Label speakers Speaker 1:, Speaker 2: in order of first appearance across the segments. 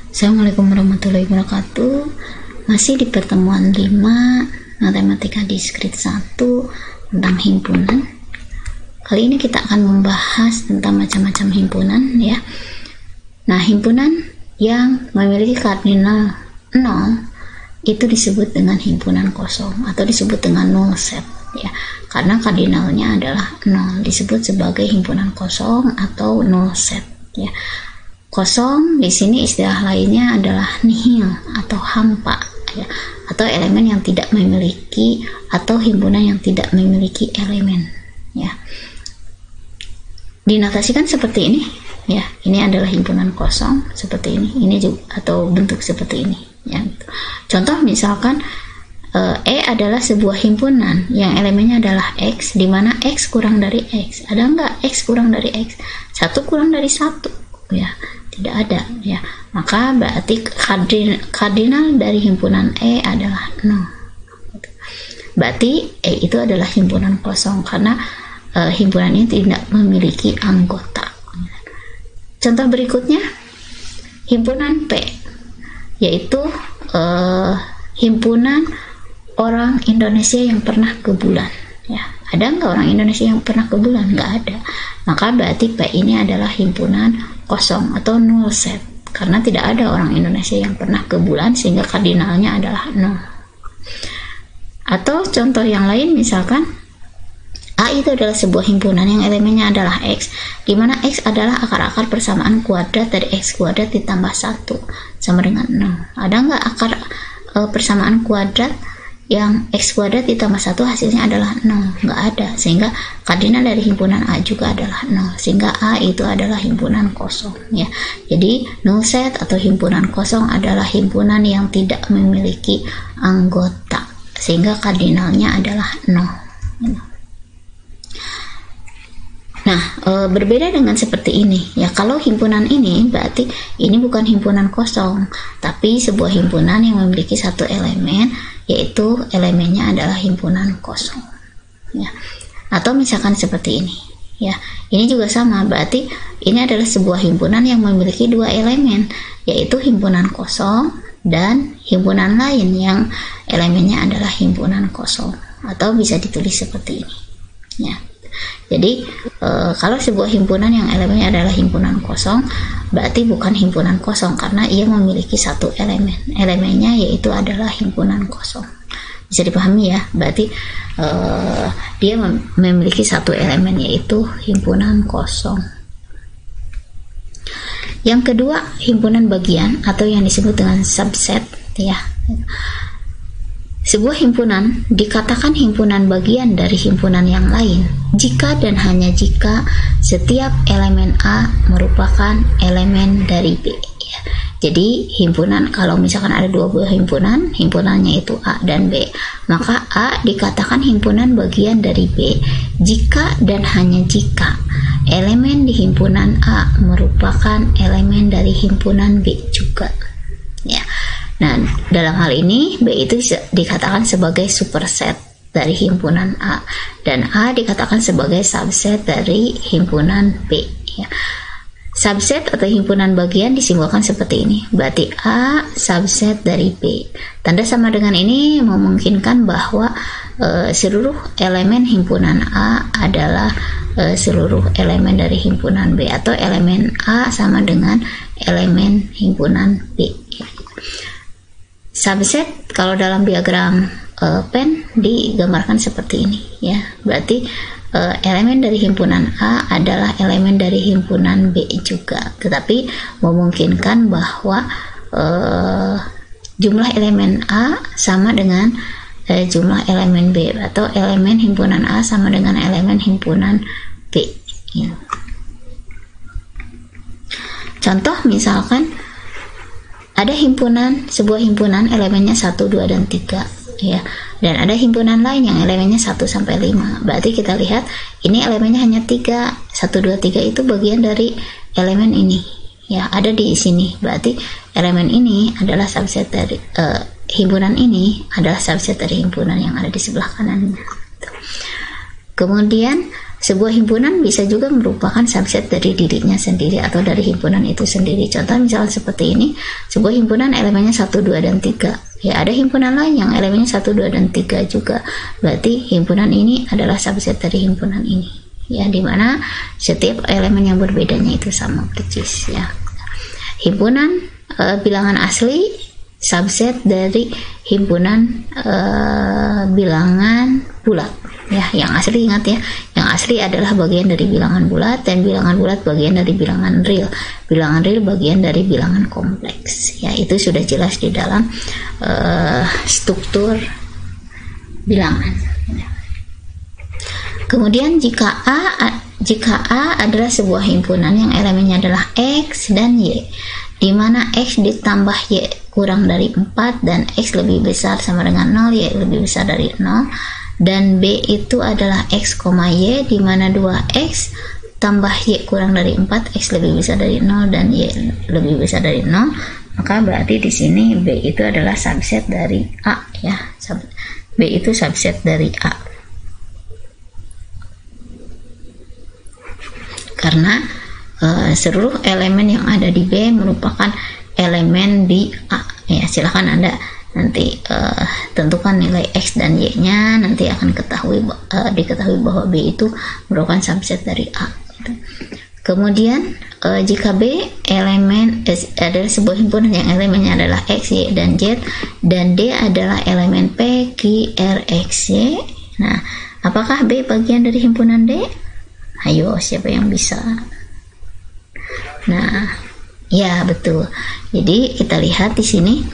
Speaker 1: Assalamualaikum warahmatullahi wabarakatuh. Masih di pertemuan 5 Matematika Diskrit 1 tentang himpunan. Kali ini kita akan membahas tentang macam-macam himpunan ya. Nah, himpunan yang memiliki kardinal 0 itu disebut dengan himpunan kosong atau disebut dengan null set ya. Karena kardinalnya adalah 0, disebut sebagai himpunan kosong atau null set ya. Kosong di sini istilah lainnya adalah nihil atau hampa ya, atau elemen yang tidak memiliki atau himpunan yang tidak memiliki elemen ya. Dinotasikan seperti ini ya. Ini adalah himpunan kosong seperti ini juga atau bentuk seperti ini ya. Contoh misalkan E adalah sebuah himpunan yang elemennya adalah X, di mana X kurang dari X. Ada nggak X kurang dari X? 1 kurang dari 1 ya, tidak ada ya. Maka berarti kardinal dari himpunan E adalah 0. Berarti E itu adalah himpunan kosong karena himpunan ini tidak memiliki anggota. Contoh berikutnya himpunan P, yaitu himpunan orang Indonesia yang pernah ke bulan ya. Ada nggak orang Indonesia yang pernah ke bulan? Nggak ada. Maka berarti P ini adalah himpunan kosong atau null set karena tidak ada orang Indonesia yang pernah ke bulan, sehingga kardinalnya adalah 0. Atau contoh yang lain misalkan A itu adalah sebuah himpunan yang elemennya adalah X, di mana X adalah akar-akar persamaan kuadrat dari X kuadrat ditambah 1 sama dengan 0. Ada nggak akar persamaan kuadrat yang X kuadrat ditambah 1 hasilnya adalah 0? Nggak ada, sehingga kardinal dari himpunan A juga adalah 0, sehingga A itu adalah himpunan kosong ya. Jadi null set atau himpunan kosong adalah himpunan yang tidak memiliki anggota, sehingga kardinalnya adalah 0. Nah, berbeda dengan seperti ini ya. Kalau himpunan ini berarti ini bukan himpunan kosong, tapi sebuah himpunan yang memiliki satu elemen, yaitu elemennya adalah himpunan kosong ya. Atau misalkan seperti ini ya. Ini juga sama, berarti ini adalah sebuah himpunan yang memiliki dua elemen, yaitu himpunan kosong dan himpunan lain yang elemennya adalah himpunan kosong, atau bisa ditulis seperti ini ya. Jadi kalau sebuah himpunan yang elemennya adalah himpunan kosong, berarti bukan himpunan kosong karena ia memiliki satu elemen, elemennya yaitu adalah himpunan kosong. Bisa dipahami ya, berarti dia memiliki satu elemen yaitu himpunan kosong. Yang kedua, himpunan bagian atau yang disebut dengan subset ya. Sebuah himpunan dikatakan himpunan bagian dari himpunan yang lain jika dan hanya jika setiap elemen A merupakan elemen dari B ya. Jadi himpunan, kalau misalkan ada dua buah himpunan, himpunannya itu A dan B, maka A dikatakan himpunan bagian dari B jika dan hanya jika elemen di himpunan A merupakan elemen dari himpunan B juga ya. Nah, dalam hal ini B itu dikatakan sebagai superset dari himpunan A, dan A dikatakan sebagai subset dari himpunan B ya. Subset atau himpunan bagian disimbolkan seperti ini, berarti A subset dari B. Tanda sama dengan ini memungkinkan bahwa seluruh elemen himpunan A adalah seluruh elemen dari himpunan B, atau elemen A sama dengan elemen himpunan B ya. Subset kalau dalam diagram pen digambarkan seperti ini ya. Berarti elemen dari himpunan A adalah elemen dari himpunan B juga, tetapi memungkinkan bahwa jumlah elemen A sama dengan jumlah elemen B, atau elemen himpunan A sama dengan elemen himpunan B ya. Contoh misalkan ada sebuah himpunan elemennya 1, 2, dan 3 ya. Dan ada himpunan lain yang elemennya 1 sampai 5. Berarti kita lihat ini elemennya hanya 3. 1, 2, 3 itu bagian dari elemen ini ya, ada di sini. Berarti elemen ini adalah subset dari himpunan ini adalah subset dari himpunan yang ada di sebelah kanannya. Kemudian sebuah himpunan bisa juga merupakan subset dari dirinya sendiri atau dari himpunan itu sendiri. Contoh misalnya seperti ini, sebuah himpunan elemennya 1, 2, dan 3. Ya, ada himpunan lain yang elemennya 1, 2, dan 3 juga. Berarti himpunan ini adalah subset dari himpunan ini. Ya, dimana setiap elemen yang berbedanya itu sama persis ya. Himpunan bilangan asli subset dari himpunan bilangan bulat. Ya, yang asli ingat ya, yang asli adalah bagian dari bilangan bulat dan bilangan bulat bagian dari bilangan real. Bilangan real bagian dari bilangan kompleks. Ya, itu sudah jelas di dalam struktur bilangan. Kemudian jika A adalah sebuah himpunan yang elemennya adalah X dan Y, di mana X ditambah Y kurang dari 4 dan X lebih besar sama dengan 0, Y lebih besar dari 0, dan B itu adalah X, Y, di mana 2X tambah Y kurang dari 4, X lebih besar dari 0 dan Y lebih besar dari 0, maka berarti di sini B itu adalah subset dari A ya. B itu subset dari A. Karena seluruh elemen yang ada di B merupakan elemen di A ya. Silahkan Anda nanti tentukan nilai X dan Y nya, nanti akan diketahui bahwa B itu merupakan subset dari A gitu. Kemudian jika B adalah sebuah himpunan yang elemennya adalah X, Y, dan Z, dan D adalah elemen P, Q, R, X, Y, nah apakah B bagian dari himpunan D? Ayo, siapa yang bisa? Nah, ya betul. Jadi kita lihat di sini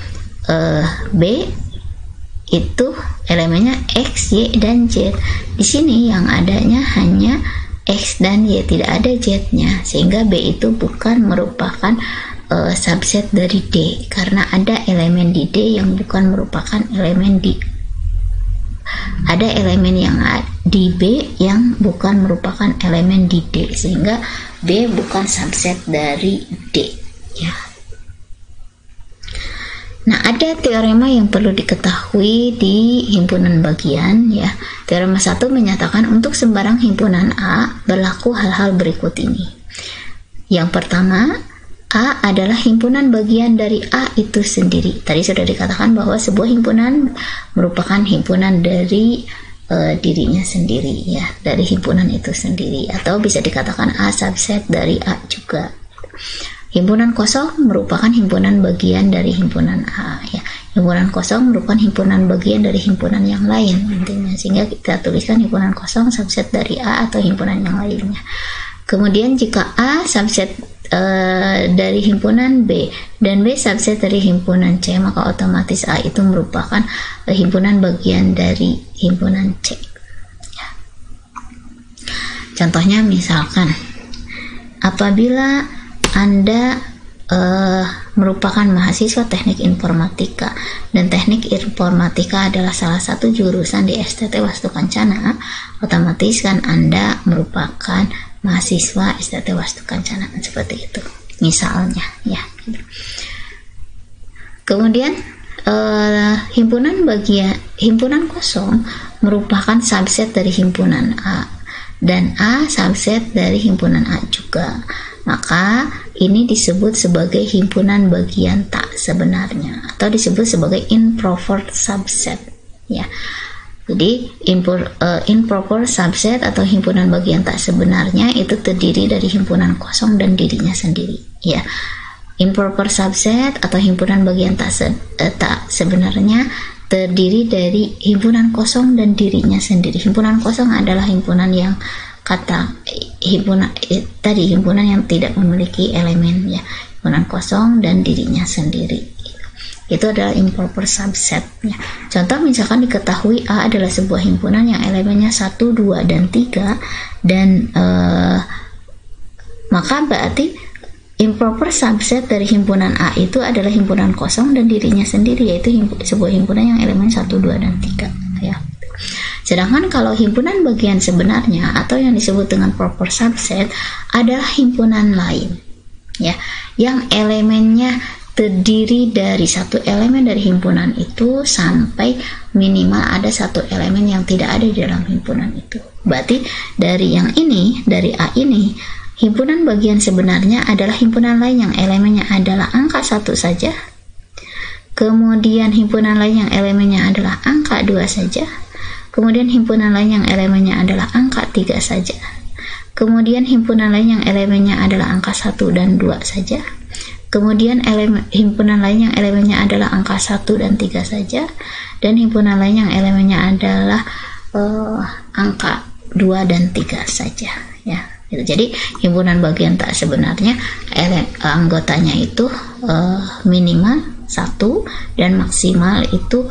Speaker 1: B itu elemennya X, Y, dan Z. Di sini yang adanya hanya X dan Y, tidak ada Z-nya, sehingga B itu bukan merupakan subset dari D, karena ada elemen di D yang bukan merupakan elemen di ada elemen yang di B yang bukan merupakan elemen di D, sehingga B bukan subset dari D ya. Nah, ada teorema yang perlu diketahui di himpunan bagian ya. Teorema 1 menyatakan untuk sembarang himpunan A berlaku hal-hal berikut ini. Yang pertama, A adalah himpunan bagian dari A itu sendiri. Tadi sudah dikatakan bahwa sebuah himpunan merupakan himpunan dari dirinya sendiri ya, dari himpunan itu sendiri, atau bisa dikatakan A subset dari A juga. Himpunan kosong merupakan himpunan bagian dari himpunan A ya. Himpunan kosong merupakan himpunan bagian dari himpunan yang lain intinya, sehingga kita tuliskan himpunan kosong subset dari A atau himpunan yang lainnya. Kemudian jika A subset dari himpunan B dan B subset dari himpunan C, maka otomatis A itu merupakan himpunan bagian dari himpunan C ya. Contohnya misalkan apabila Anda merupakan mahasiswa teknik informatika dan teknik informatika adalah salah satu jurusan di STT Wastu Kencana, otomatis kan Anda merupakan mahasiswa STT Wastu Kencana, seperti itu misalnya ya. Kemudian himpunan kosong merupakan subset dari himpunan A dan A subset dari himpunan A juga, maka ini disebut sebagai himpunan bagian tak sebenarnya atau disebut sebagai improper subset ya. Jadi improper subset atau himpunan bagian tak sebenarnya itu terdiri dari himpunan kosong dan dirinya sendiri ya. Improper subset atau himpunan bagian tak sebenarnya terdiri dari himpunan kosong dan dirinya sendiri. Himpunan kosong adalah himpunan yang himpunan yang tidak memiliki elemen ya. Himpunan kosong dan dirinya sendiri. Itu adalah improper subset ya. Contoh misalkan diketahui A adalah sebuah himpunan yang elemennya 1, 2, dan 3 dan maka berarti improper subset dari himpunan A itu adalah himpunan kosong dan dirinya sendiri, yaitu sebuah himpunan yang elemen 1, 2, dan 3 ya. Sedangkan kalau himpunan bagian sebenarnya atau yang disebut dengan proper subset adalah himpunan lain ya, yang elemennya terdiri dari satu elemen dari himpunan itu sampai minimal ada satu elemen yang tidak ada di dalam himpunan itu. Berarti dari yang ini, dari A ini, himpunan bagian sebenarnya adalah himpunan lain yang elemennya adalah angka 1 saja. Kemudian himpunan lain yang elemennya adalah angka 2 saja. Kemudian himpunan lain yang elemennya adalah angka 3 saja. Kemudian himpunan lain yang elemennya adalah angka 1 dan 2 saja. Kemudian himpunan lain yang elemennya adalah angka 1 dan 3 saja. Dan himpunan lain yang elemennya adalah angka 2 dan 3 saja, ya. Jadi himpunan bagian tak sebenarnya anggotanya itu minimal 1 dan maksimal itu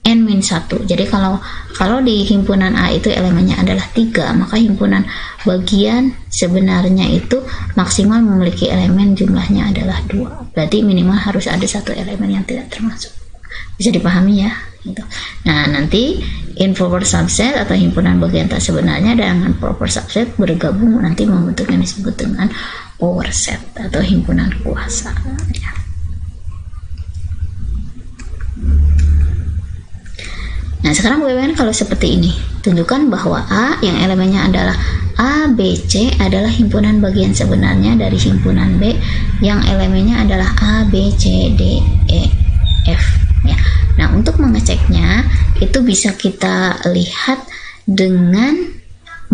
Speaker 1: N-1. Jadi kalau di himpunan A itu elemennya adalah 3, maka himpunan bagian sebenarnya itu maksimal memiliki elemen jumlahnya adalah 2. Berarti minimal harus ada satu elemen yang tidak termasuk. Bisa dipahami ya? Gitu. Nah, nanti improper subset atau himpunan bagian tak sebenarnya dengan proper subset bergabung nanti membentuk yang disebut dengan power set atau himpunan kuasa. Ya. Nah, sekarang bagaimana kalau seperti ini? Tunjukkan bahwa A yang elemennya adalah A, B, C adalah himpunan bagian sebenarnya dari himpunan B yang elemennya adalah A, B, C, D, E, F. Ya. Nah, untuk mengeceknya itu bisa kita lihat dengan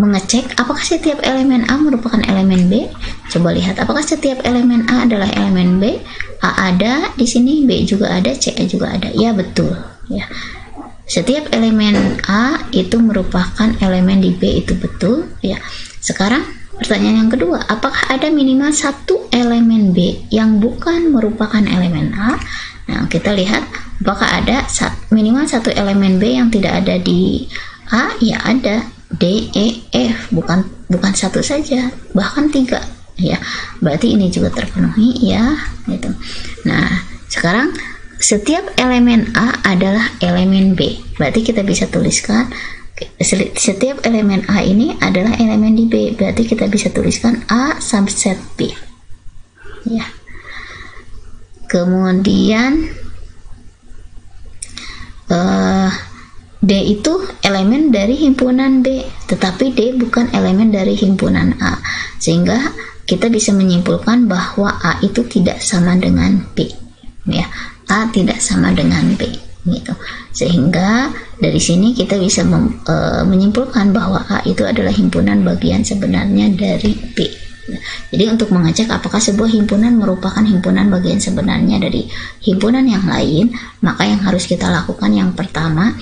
Speaker 1: mengecek apakah setiap elemen A merupakan elemen B. Coba lihat apakah setiap elemen A adalah elemen B. A ada di sini, B juga ada, C juga ada. Ya, betul. Ya. Setiap elemen A itu merupakan elemen di B, itu betul ya. Sekarang pertanyaan yang kedua, apakah ada minimal satu elemen B yang bukan merupakan elemen A? Nah, kita lihat apakah ada minimal satu elemen B yang tidak ada di A? Ya, ada. D, E, F, bukan satu saja, bahkan 3 ya. Berarti ini juga terpenuhi ya gitu. Nah, sekarang setiap elemen A adalah elemen B. Berarti kita bisa tuliskan setiap elemen A ini adalah elemen di B. Berarti kita bisa tuliskan A subset B. Ya. Kemudian D itu elemen dari himpunan B, tetapi D bukan elemen dari himpunan A. Sehingga kita bisa menyimpulkan bahwa A itu tidak sama dengan B. Ya. A tidak sama dengan B gitu. Sehingga dari sini kita bisa menyimpulkan bahwa A itu adalah himpunan bagian sebenarnya dari B. Jadi untuk mengecek apakah sebuah himpunan merupakan himpunan bagian sebenarnya dari himpunan yang lain, maka yang harus kita lakukan yang pertama,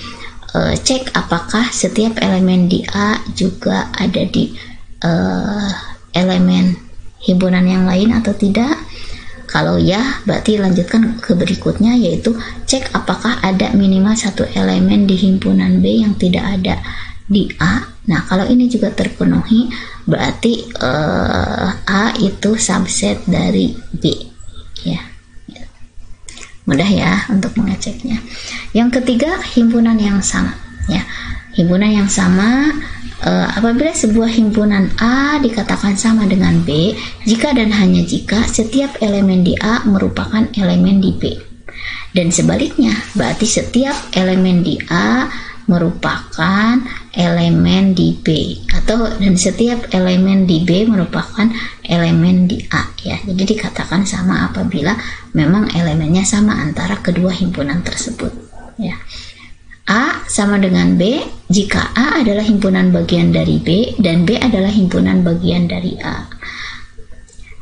Speaker 1: cek apakah setiap elemen di A juga ada di elemen himpunan yang lain atau tidak. Kalau ya, berarti lanjutkan ke berikutnya, yaitu cek apakah ada minimal satu elemen di himpunan B yang tidak ada di A. Nah, kalau ini juga terpenuhi, berarti A itu subset dari B. Ya, mudah ya untuk mengeceknya. Yang ketiga, himpunan yang sama. Ya, himpunan yang sama. Apabila sebuah himpunan A dikatakan sama dengan B jika dan hanya jika setiap elemen di A merupakan elemen di B, dan sebaliknya berarti setiap elemen di A merupakan elemen di B, dan setiap elemen di B merupakan elemen di A ya. Jadi dikatakan sama apabila memang elemennya sama antara kedua himpunan tersebut ya. A sama dengan B jika A adalah himpunan bagian dari B dan B adalah himpunan bagian dari A.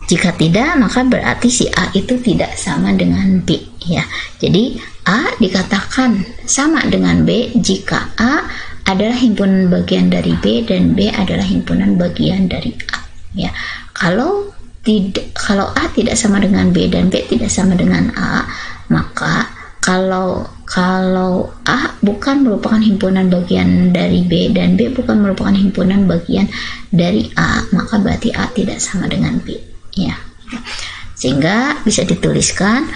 Speaker 1: Jika tidak, maka berarti si A itu tidak sama dengan B ya. Jadi A dikatakan sama dengan B jika A adalah himpunan bagian dari B dan B adalah himpunan bagian dari A ya. Kalau A tidak sama dengan B dan B tidak sama dengan A, maka kalau A bukan merupakan himpunan bagian dari B dan B bukan merupakan himpunan bagian dari A, maka berarti A tidak sama dengan B ya. Sehingga bisa dituliskan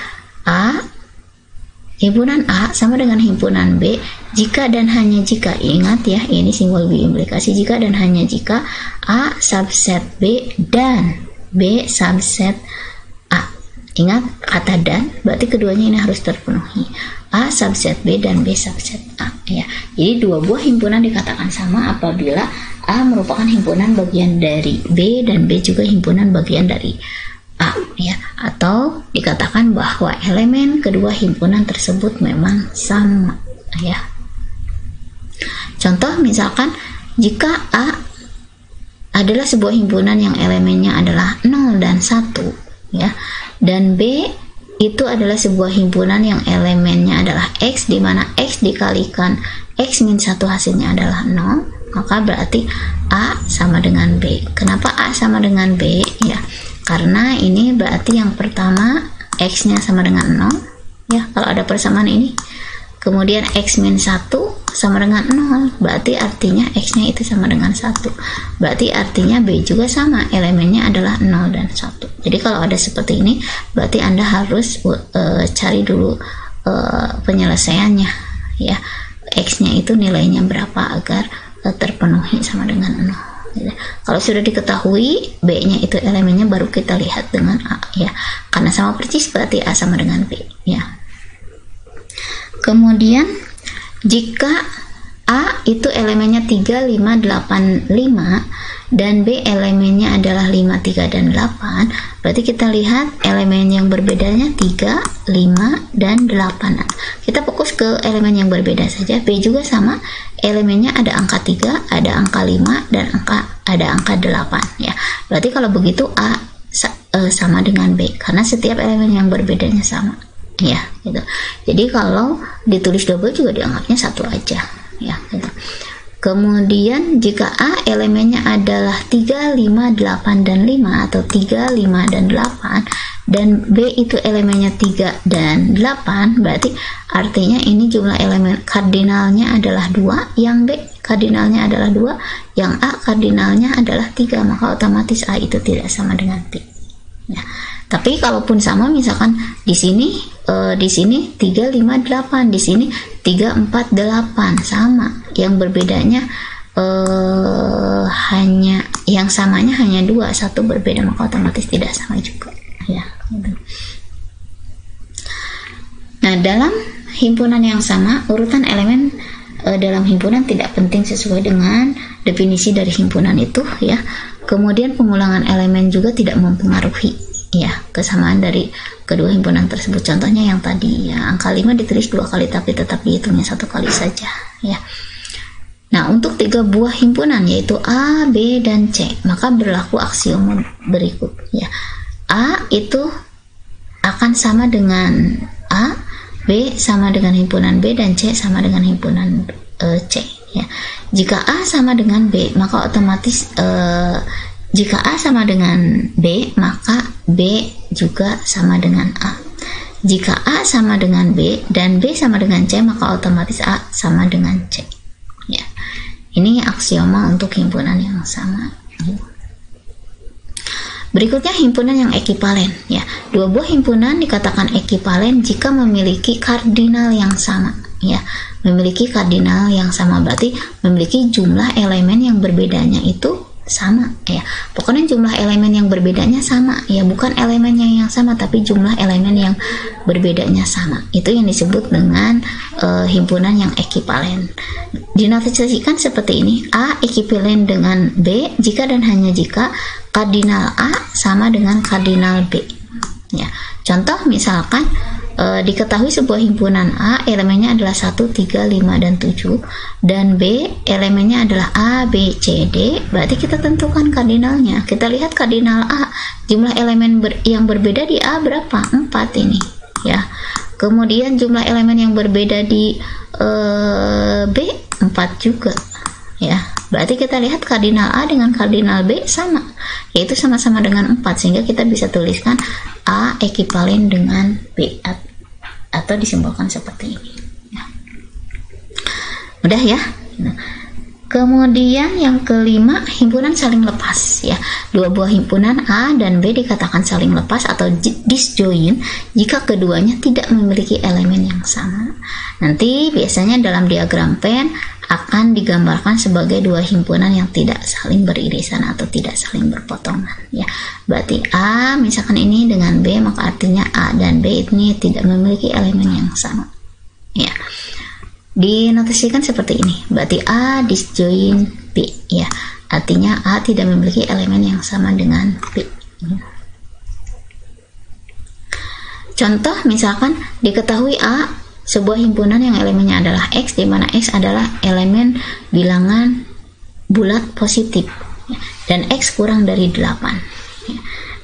Speaker 1: himpunan A sama dengan himpunan B jika dan hanya jika, ingat ya, ini simbol biimplikasi, jika dan hanya jika A subset B dan B subset A Ingat kata dan, berarti keduanya ini harus terpenuhi. A subset B dan B subset A, ya. Jadi dua buah himpunan dikatakan sama apabila A merupakan himpunan bagian dari B dan B juga himpunan bagian dari A, ya. Atau dikatakan bahwa elemen kedua himpunan tersebut memang sama, ya. Contoh misalkan jika A adalah sebuah himpunan yang elemennya adalah 0 dan 1, ya, dan B itu adalah sebuah himpunan yang elemennya adalah X, di mana X dikalikan X min 1 hasilnya adalah 0, maka berarti A sama dengan B. Kenapa A sama dengan B? Ya, karena ini berarti yang pertama X nya sama dengan 0, ya, kalau ada persamaan ini. Kemudian X min 1 sama dengan 0, berarti artinya X nya itu sama dengan 1, berarti artinya B juga sama, elemennya adalah 0 dan 1. Jadi kalau ada seperti ini, berarti Anda harus cari dulu penyelesaiannya, ya, X nya itu nilainya berapa agar terpenuhi sama dengan 0. Kalau sudah diketahui B nya itu elemennya, baru kita lihat dengan A, ya, karena sama persis berarti A sama dengan B, ya. Kemudian jika A itu elemennya 3, 5, 8, 5 dan B elemennya adalah 5, 3, dan 8, berarti kita lihat elemen yang berbedanya 3, 5, dan 8. Kita fokus ke elemen yang berbeda saja. B juga sama, elemennya ada angka 3, ada angka 5, dan ada angka 8, ya. Berarti kalau begitu A sama dengan B, karena setiap elemen yang berbedanya sama, ya, gitu. Jadi kalau ditulis double juga dianggapnya satu aja, ya, gitu. Kemudian jika A elemennya adalah 3, 5, 8, dan 5 atau 3, 5, dan 8 dan B itu elemennya 3 dan 8, berarti artinya ini jumlah elemen kardinalnya adalah 2, yang B kardinalnya adalah 2, yang A kardinalnya adalah 3, maka otomatis A itu tidak sama dengan B, ya. Tapi kalaupun sama, misalkan di sini 3, 5, 8, di sini 3, 4, 8 sama, yang berbedanya hanya yang samanya hanya 2, satu berbeda, maka otomatis tidak sama juga, ya, gitu. Nah, dalam himpunan yang sama, urutan elemen dalam himpunan tidak penting sesuai dengan definisi dari himpunan itu, ya. Kemudian pengulangan elemen juga tidak mempengaruhi, ya, kesamaan dari kedua himpunan tersebut. Contohnya yang tadi, ya, angka 5 ditulis 2 kali tapi tetap dihitungnya 1 kali saja, ya. Nah, untuk 3 buah himpunan yaitu A, B, dan C, maka berlaku aksioma berikut, ya. A itu akan sama dengan A, B sama dengan himpunan B, dan C sama dengan himpunan C, ya. Jika A sama dengan B, maka otomatis jika A sama dengan B, maka B juga sama dengan A. Jika A sama dengan B dan B sama dengan C, maka otomatis A sama dengan C, ya. Ini aksioma untuk himpunan yang sama. Berikutnya himpunan yang ekivalen, ya. Dua buah himpunan dikatakan ekivalen jika memiliki kardinal yang sama, ya. Memiliki kardinal yang sama berarti memiliki jumlah elemen yang berbedanya itu sama, ya. Pokoknya jumlah elemen yang berbedanya sama, ya, bukan elemennya yang sama tapi jumlah elemen yang berbedanya sama. Itu yang disebut dengan himpunan yang ekivalen. Dinotasikan seperti ini: A ekivalen dengan B jika dan hanya jika kardinal A sama dengan kardinal B, ya. Contoh misalkan diketahui sebuah himpunan A elemennya adalah 1, 3, 5, dan 7 dan B elemennya adalah A, B, C, D, berarti kita tentukan kardinalnya. Kita lihat kardinal A, jumlah elemen yang berbeda di A berapa? 4 ini, ya. Kemudian jumlah elemen yang berbeda di B 4 juga, ya. Berarti kita lihat kardinal A dengan kardinal B sama, yaitu sama-sama dengan 4, sehingga kita bisa tuliskan A ekivalen dengan B atau disimbolkan seperti ini, ya. Mudah, ya. Nah, Kemudian yang kelima, himpunan saling lepas ya. Dua buah himpunan A dan B dikatakan saling lepas atau disjoint jika keduanya tidak memiliki elemen yang sama. Nanti biasanya dalam diagram Venn akan digambarkan sebagai dua himpunan yang tidak saling beririsan atau tidak saling berpotongan ya. Berarti A misalkan ini dengan B, maka artinya A dan B ini tidak memiliki elemen yang sama ya. Dinotasikan seperti ini, berarti A disjoint B ya, artinya A tidak memiliki elemen yang sama dengan B ya. Contoh misalkan diketahui A sebuah himpunan yang elemennya adalah X, di mana X adalah elemen bilangan bulat positif ya, dan X kurang dari 8 ya.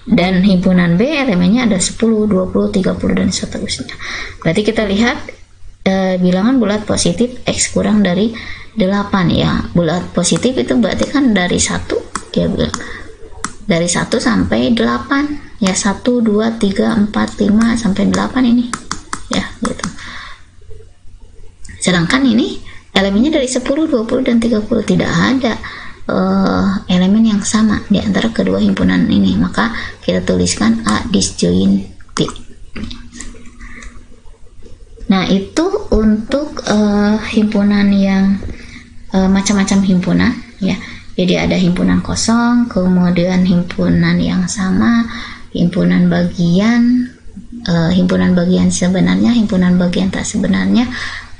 Speaker 1: Dan himpunan B elemennya ada 10, 20, 30 dan seterusnya. Berarti kita lihat bilangan bulat positif X kurang dari 8 ya. Bulat positif itu berarti kan dari 1 ya, dari 1 sampai 8 ya, 1, 2, 3, 4, 5 sampai 8 ini ya gitu. Sedangkan ini elemennya dari 10, 20 dan 30, tidak ada elemen yang sama di antara kedua himpunan ini, maka kita tuliskan A disjoint B. Nah, itu untuk himpunan yang macam-macam himpunan ya. Jadi ada himpunan kosong, kemudian himpunan yang sama, himpunan bagian sebenarnya, himpunan bagian tak sebenarnya,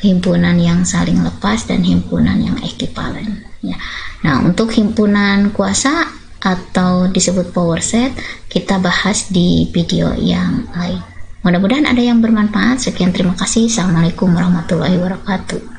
Speaker 1: himpunan yang saling lepas, dan himpunan yang ekivalen ya. Nah, untuk himpunan kuasa atau disebut power set kita bahas di video yang lain. Mudah-mudahan ada yang bermanfaat. Sekian, terima kasih. Assalamualaikum warahmatullahi wabarakatuh.